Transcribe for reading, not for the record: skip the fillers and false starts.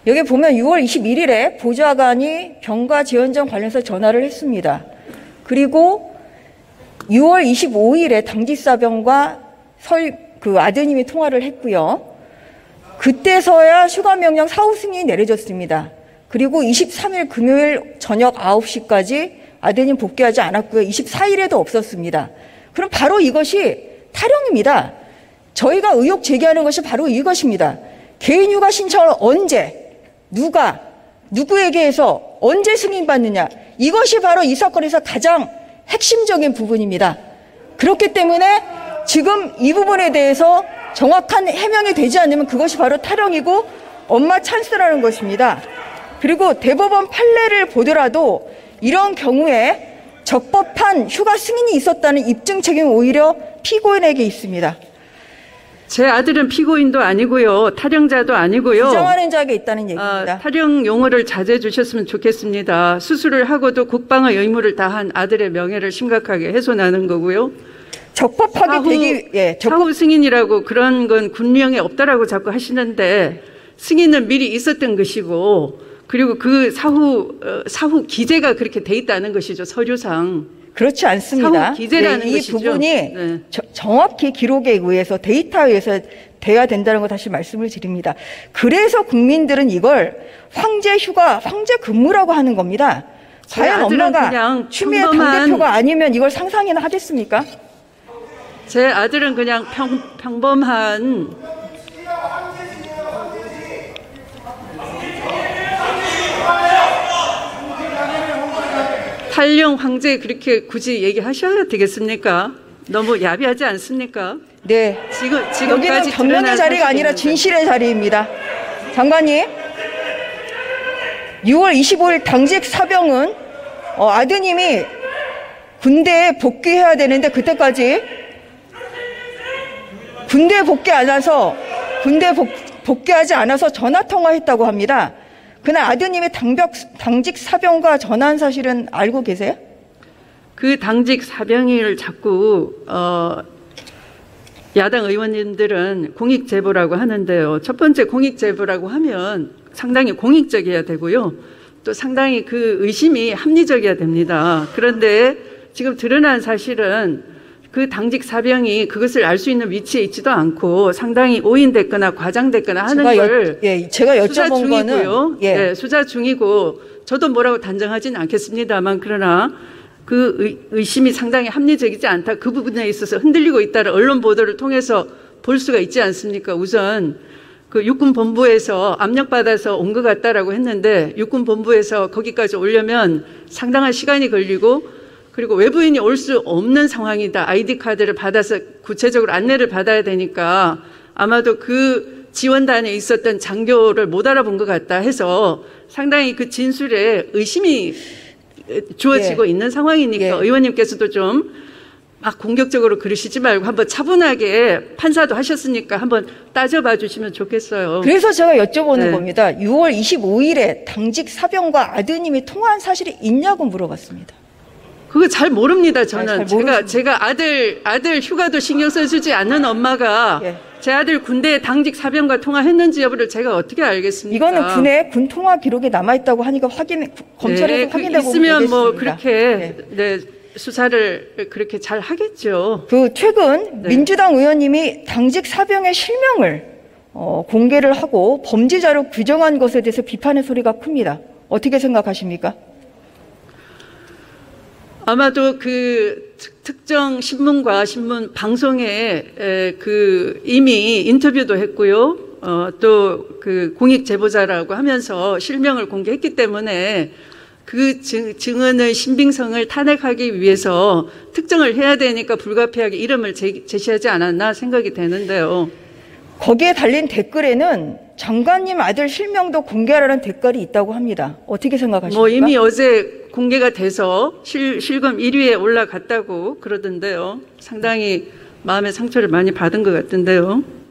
여기 보면 6월 21일에 보좌관이 병가 재연장 관련해서 전화를 했습니다. 그리고 6월 25일에 당직사병과 아드님이 통화를 했고요. 그때서야 휴가 명령 사후 승인이 내려졌습니다. 그리고 23일 금요일 저녁 9시까지 아드님 복귀하지 않았고요. 24일에도 없었습니다. 그럼 바로 이것이 탈영입니다. 저희가 의혹 제기하는 것이 바로 이것입니다. 개인 휴가 신청을 언제, 누가, 누구에게 해서 언제 승인받느냐. 이것이 바로 이 사건에서 가장 핵심적인 부분입니다. 그렇기 때문에 지금 이 부분에 대해서 정확한 해명이 되지 않으면 그것이 바로 탈영이고 엄마 찬스라는 것입니다. 그리고 대법원 판례를 보더라도 이런 경우에 적법한 휴가 승인이 있었다는 입증 책임은 오히려 피고인에게 있습니다. 제 아들은 피고인도 아니고요. 탈영자도 아니고요. 부정하는 자에게 있다는 얘기입니다. 탈영 용어를 자제해 주셨으면 좋겠습니다. 수술을 하고도 국방의 의무를 다한 아들의 명예를 심각하게 훼손하는 거고요. 적법하게 사후 승인이라고 그런 건 군령에 없다라고 자꾸 하시는데 승인은 미리 있었던 것이고 그리고 그 사후 기재가 그렇게 돼 있다는 것이죠. 서류상. 그렇지 않습니다. 사후 기재라는 이 것이죠. 부분이 정확히 기록에 의해서 데이터에 의해서 돼야 된다는 거 다시 말씀을 드립니다. 그래서 국민들은 이걸 황제 휴가, 황제 근무라고 하는 겁니다. 과연 엄마가 추미애 당대표가 아니면 이걸 상상이나 하겠습니까? 제 아들은 그냥 평범한 탈영 황제 그렇게 굳이 얘기하셔야 되겠습니까? 너무 야비하지 않습니까? 네. 여기는 변명의 자리가 아니라 진실의 자리입니다. 장관님, 6월 25일 당직 사병은 아드님이 군대에 복귀해야 되는데 그때까지 군대 복귀하지 않아서 전화 통화했다고 합니다. 그날 아드님이 당직 사병과 전화한 사실은 알고 계세요? 그 당직 사병을 자꾸 야당 의원님들은 공익 제보라고 하는데요. 첫 번째 공익 제보라고 하면 상당히 공익적이어야 되고요. 또 상당히 그 의심이 합리적이어야 됩니다. 그런데 지금 드러난 사실은 그 당직 사병이 그것을 알 수 있는 위치에 있지도 않고 상당히 오인됐거나 과장됐거나 하는 걸 제가 여쭤본 수사 중이고요. 거는 수사 중이고 저도 뭐라고 단정하지는 않겠습니다만 그러나 그 의심이 상당히 합리적이지 않다. 그 부분에 있어서 흔들리고 있다를 언론 보도를 통해서 볼 수가 있지 않습니까? 우선 그 육군본부에서 압력받아서 온 것 같다라고 했는데 육군본부에서 거기까지 오려면 상당한 시간이 걸리고 그리고 외부인이 올 수 없는 상황이다. 아이디 카드를 받아서 구체적으로 안내를 받아야 되니까 아마도 그 지원단에 있었던 장교를 못 알아본 것 같다 해서 상당히 그 진술에 의심이 주어지고 있는 상황이니까 의원님께서도 좀 막 공격적으로 그러시지 말고 한번 차분하게 판사도 하셨으니까 한번 따져봐 주시면 좋겠어요. 그래서 제가 여쭤보는 겁니다. 6월 25일에 당직 사병과 아드님이 통화한 사실이 있냐고 물어봤습니다. 그거 잘 모릅니다. 저는 제가 아들 휴가도 신경 써주지 않는 엄마가 제 아들 군대 당직 사병과 통화했는지 여부를 제가 어떻게 알겠습니까? 이거는 군 통화 기록에 남아 있다고 하니까 검찰에서 확인되고 있으면 뭐 그렇게 수사를 그렇게 잘 하겠죠. 최근 민주당 의원님이 당직 사병의 실명을 공개를 하고 범죄자로 규정한 것에 대해서 비판의 소리가 큽니다. 어떻게 생각하십니까? 아마도 그 특정 신문과 신문 방송에 이미 인터뷰도 했고요. 또 그 공익 제보자라고 하면서 실명을 공개했기 때문에 그 증언의 신빙성을 탄핵하기 위해서 특정을 해야 되니까 불가피하게 이름을 제시하지 않았나 생각이 되는데요. 거기에 달린 댓글에는 장관님 아들 실명도 공개하라는 댓글이 있다고 합니다. 어떻게 생각하십니까? 이미 어제 공개가 돼서 실검 1위에 올라갔다고 그러던데요. 상당히 마음의 상처를 많이 받은 것 같은데요.